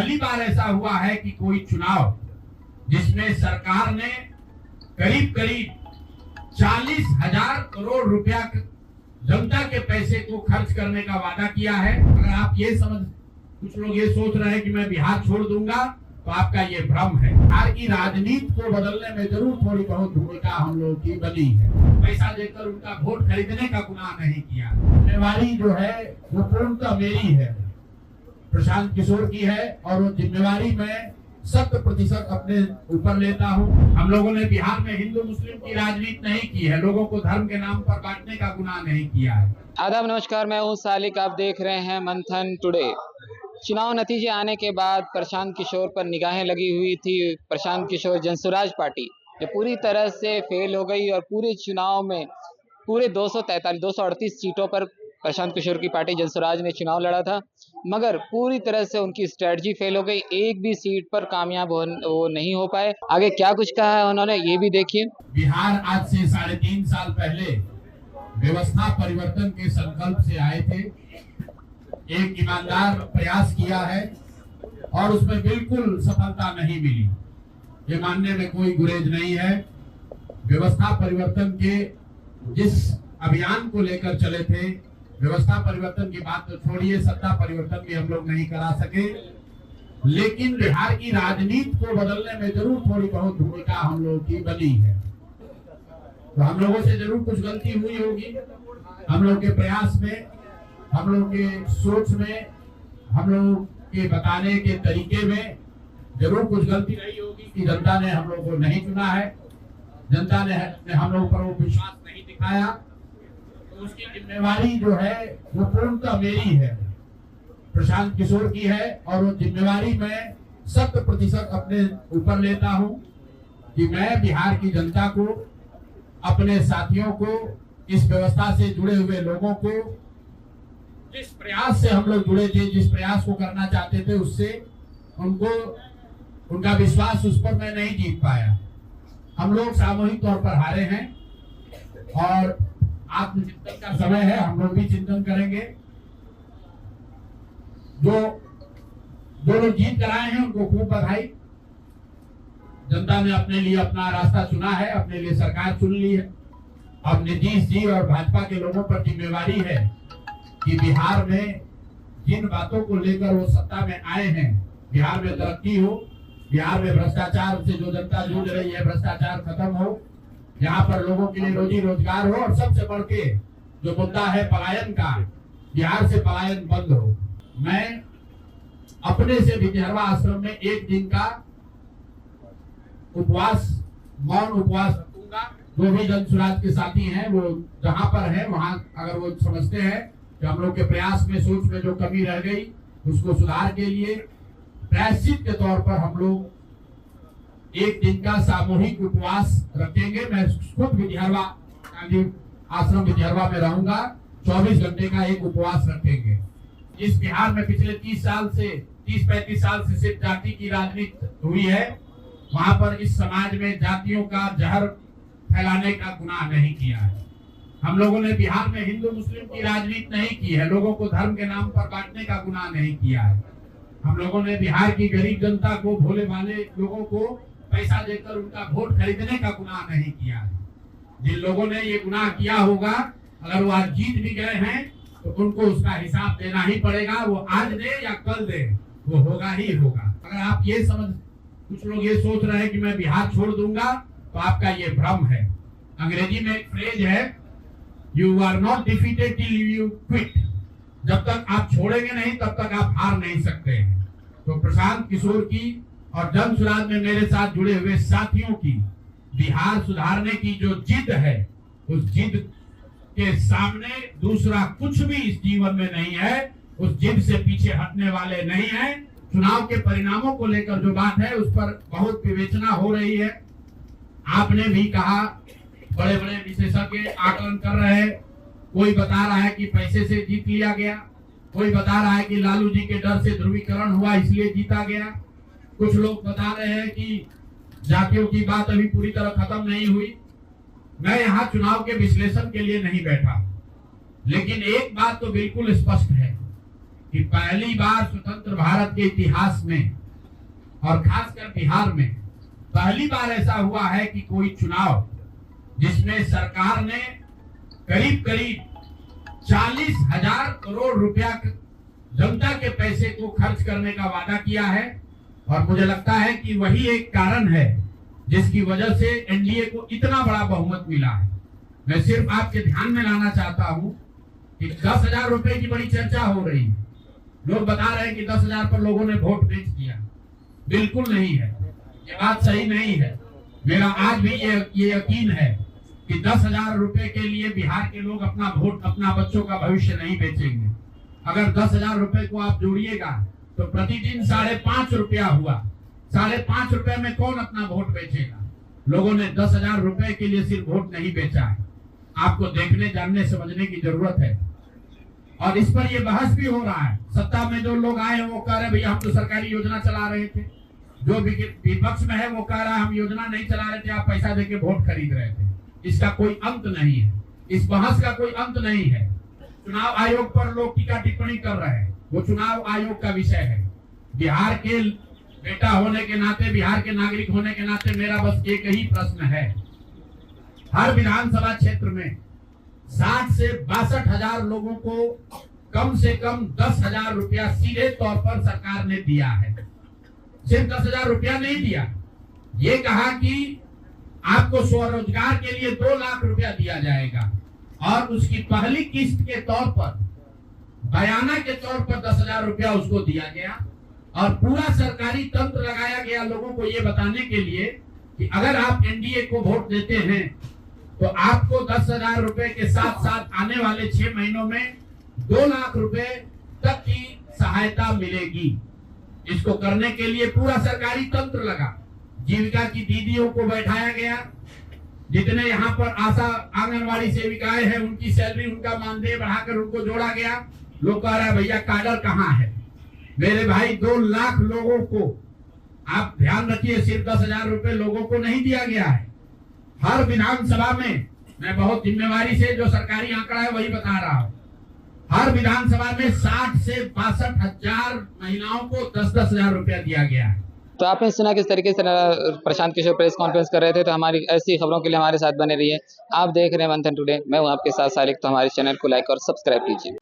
पहली बार ऐसा हुआ है कि कोई चुनाव जिसमें सरकार ने करीब करीब 40,000 करोड़ रुपया जनता के पैसे को खर्च करने का वादा किया है। अगर आप ये कुछ लोग ये सोच रहे हैं कि मैं बिहार छोड़ दूंगा, तो आपका ये भ्रम है। बिहार की राजनीति को बदलने में जरूर थोड़ी बहुत भूमिका हम लोगों की बनी है। पैसा देकर उनका वोट खरीदने का गुनाह नहीं किया। जिम्मेवारी जो है वो पूर्णतः मेरी है, प्रशांत किशोर की है, और वो जिम्मेवारी मैं 100% अपने ऊपर लेता हूँ। हम लोगों ने बिहार में हिंदू मुस्लिम की राजनीति नहीं की है, लोगों को धर्म के नाम पर बांटने का गुनाह नहीं किया है। आदाब, नमस्कार, मैं हूँ सालिक, आप देख रहे हैं मंथन टुडे। चुनाव नतीजे आने के बाद प्रशांत किशोर पर निगाहें लगी हुई थी। प्रशांत किशोर जनसुराज पार्टी जो पूरी तरह से फेल हो गई और पूरे चुनाव में पूरे 238 सीटों पर प्रशांत किशोर की पार्टी जनसुराज ने चुनाव लड़ा था, मगर पूरी तरह से उनकी स्ट्रेटजी फेल हो गई। एक भी सीट पर कामयाब वो नहीं हो पाए। आगे क्या कुछ कहा है उन्होंने, ये भी देखिए। बिहार आज से 3.5 साल पहले व्यवस्था परिवर्तन के संकल्प से आए थे, एक ईमानदार प्रयास किया है और उसमें बिल्कुल सफलता नहीं मिली। ये मानने में कोई गुरेज नहीं है। व्यवस्था परिवर्तन के जिस अभियान को लेकर चले थे, व्यवस्था परिवर्तन की बात तो छोड़िए, सत्ता परिवर्तन भी हम लोग नहीं करा सके, लेकिन बिहार की राजनीति को बदलने में जरूर थोड़ी बहुत भूमिका हम लोगों की बनी है। तो हम लोगों से जरूर कुछ गलती हुई होगी। हम लोग के प्रयास में, हम लोग के सोच में, हम लोग के बताने के तरीके में जरूर कुछ गलती रही होगी कि जनता ने हम लोग को नहीं चुना है, जनता ने हम लोग पर वो विश्वास नहीं दिखाया। तो उसकी जिम्मेवारी जो है वो पूर्णतः मेरी है, प्रशांत किशोर की है, और वो जिम्मेवारी मैं 100% अपने ऊपर लेता हूँ कि मैं बिहार की जनता को, अपने साथियों को, इस व्यवस्था से जुड़े हुए लोगों को, जिस प्रयास से हम लोग जुड़े थे, जिस प्रयास को करना चाहते थे, उससे उनका विश्वास उस पर मैं नहीं जीत पाया। हम लोग सामूहिक तौर पर हारे हैं और आत्मचिंतन का समय है। हम लोग भी चिंतन करेंगे। जो लोग जीत कर आए हैं उनको खूब बधाई। जनता ने अपने लिए अपना रास्ता चुना है, अपने लिए सरकार चुन ली है। अब नीतीश जी और भाजपा के लोगों पर जिम्मेवारी है कि बिहार में जिन बातों को लेकर वो सत्ता में आए हैं, बिहार में तरक्की हो, बिहार में भ्रष्टाचार से जो जनता जूझ रही है, भ्रष्टाचार खत्म हो, यहाँ पर लोगों के लिए रोजी रोजगार हो, और सबसे बढ़ के जो मुद्दा है पलायन का, बिहार से पलायन बंद हो। मैं अपने से विद्यारवा आश्रम में 1 दिन का उपवास, मौन उपवास रखूंगा। जो भी जनसुराज के साथी हैं वो जहां पर है वहां, अगर वो समझते हैं कि हम लोग के प्रयास में, सोच में जो कमी रह गई, उसको सुधार के लिए प्रायश्चित के तौर पर हम लोग 1 दिन का सामूहिक उपवास रखेंगे। मैं खुद विद्यारवा गांधी आश्रम विद्यारवा में रहूंगा। 24 घंटे का एक उपवास रखेंगे। इस बिहार में पिछले 30-35 साल से सिर्फ जाति की राजनीति हुई है। वहां पर इस समाज में जातियों का जहर फैलाने का गुनाह नहीं किया है। हम लोगों ने बिहार में हिंदू मुस्लिम की राजनीति नहीं की है, लोगों को धर्म के नाम पर बांटने का गुनाह नहीं किया है। हम लोगों ने बिहार की गरीब जनता को, भोले भाले लोगों को पैसा देकर उनका वोट खरीदने का गुनाह नहीं किया है। जिन लोगों ने ये गुनाह किया होगा, अगर वो आज जीत भी गए हैं तो उनको उसका हिसाब देना ही पड़ेगा। वो आज दे या कल दे, वो होगा ही होगा। अगर आप ये कुछ लोग ये सोच रहे हैं कि मैं बिहार छोड़ दूंगा, तो आपका ये भ्रम है। अंग्रेजी में एक फ्रेज है, you are not defeated till you quit. जब तक आप छोड़ेंगे नहीं तब तक आप हार नहीं सकते हैं। तो प्रशांत किशोर की और जनसुराज में मेरे साथ जुड़े हुए साथियों की बिहार सुधारने की जो जिद है, उस जिद के सामने दूसरा कुछ भी इस जीवन में नहीं है। उस जिद से पीछे हटने वाले नहीं है। चुनाव के परिणामों को लेकर जो बात है उस पर बहुत विवेचना हो रही है। आपने भी कहा, बड़े बड़े विशेषज्ञ आकलन कर रहे हैं। कोई बता रहा है कि पैसे से जीत लिया गया, कोई बता रहा है कि लालू जी के डर से ध्रुवीकरण हुआ इसलिए जीता गया। कुछ लोग बता रहे हैं कि जातियों की बात अभी पूरी तरह खत्म नहीं हुई। मैं यहाँ चुनाव के विश्लेषण के लिए नहीं बैठा, लेकिन एक बात तो बिल्कुल स्पष्ट है कि पहली बार स्वतंत्र भारत के इतिहास में और खासकर बिहार में पहली बार ऐसा हुआ है कि कोई चुनाव जिसमें सरकार ने करीब करीब 40,000 करोड़ रुपया जनता के पैसे को खर्च करने का वादा किया है। और मुझे लगता है कि वही एक कारण है जिसकी वजह से एनडीए को इतना बड़ा बहुमत मिला है। मैं सिर्फ आपके ध्यान में लाना चाहता हूं कि 10,000 रुपए की बड़ी चर्चा हो रही है। लोग बता रहे हैं कि 10,000 पर लोगों ने वोट बेच दिया। बिल्कुल नहीं है, ये बात सही नहीं है। मेरा आज भी ये यकीन है कि 10,000 रुपए के लिए बिहार के लोग अपना वोट, अपना बच्चों का भविष्य नहीं बेचेंगे। अगर 10,000 रुपए को आप जोड़िएगा तो प्रतिदिन 5.5 रुपया हुआ। 5.5 रुपए में कौन अपना वोट बेचेगा? लोगों ने 10,000 रुपए के लिए सिर्फ वोट नहीं बेचा है। आपको देखने, जानने, समझने की जरूरत है। और इस पर ये बहस भी हो रहा है। सत्ता में जो लोग आए हैं वो कह रहे हैं भैया हम तो सरकारी योजना चला रहे थे। जो विपक्ष में है वो कह रहा है हम योजना नहीं चला रहे थे, आप पैसा देके वोट खरीद रहे थे। इसका कोई अंत नहीं है, इस बहस का कोई अंत नहीं है। चुनाव आयोग पर लोग टीका टिप्पणी कर रहे हैं, वो चुनाव आयोग का विषय है। बिहार के बेटा होने के नाते, बिहार के नागरिक होने के नाते मेरा बस एक ही प्रश्न है। हर विधानसभा क्षेत्र में 60 से 62,000 लोगों को कम से कम 10,000 रुपया सीधे तौर पर सरकार ने दिया है। सिर्फ 10,000 रुपया नहीं दिया, ये कहा कि आपको स्वरोजगार के लिए 2 लाख रुपया दिया जाएगा और उसकी पहली किस्त के तौर पर, बयाना के तौर पर 10,000 रुपया उसको दिया गया। और पूरा सरकारी तंत्र लगाया गया लोगों को ये बताने के लिए कि अगर आप एनडीए को वोट देते हैं तो आपको 10,000 रुपए के साथ साथ आने वाले 6 महीनों में 2 लाख रुपए तक की सहायता मिलेगी। इसको करने के लिए पूरा सरकारी तंत्र लगा। जीविका की दीदियों को बैठाया गया। जितने यहाँ पर आशा आंगनवाड़ी सेविकाएं हैं उनकी सैलरी, उनका मानदेय बढ़ाकर उनको जोड़ा गया। लोग कह रहे हैं भैया काडर कहाँ है? मेरे भाई 2 लाख लोगों को आप ध्यान रखिए, सिर्फ 10,000 रुपए लोगों को नहीं दिया गया है। हर विधानसभा में, मैं बहुत जिम्मेवारी से जो सरकारी आंकड़ा है वही बता रहा हूँ, हर विधानसभा में 60 से 62,000 महिलाओं को 10,000 रुपया दिया गया है। तो आपने सुना किस तरीके से प्रशांत किशोर प्रेस कॉन्फ्रेंस कर रहे थे। तो हमारी ऐसी खबरों के लिए हमारे साथ बने रहिए। आप देख रहे हैं मंथन टुडे, मैं हूं आपके साथ सालिक। तो हमारे चैनल को लाइक और सब्सक्राइब कीजिए।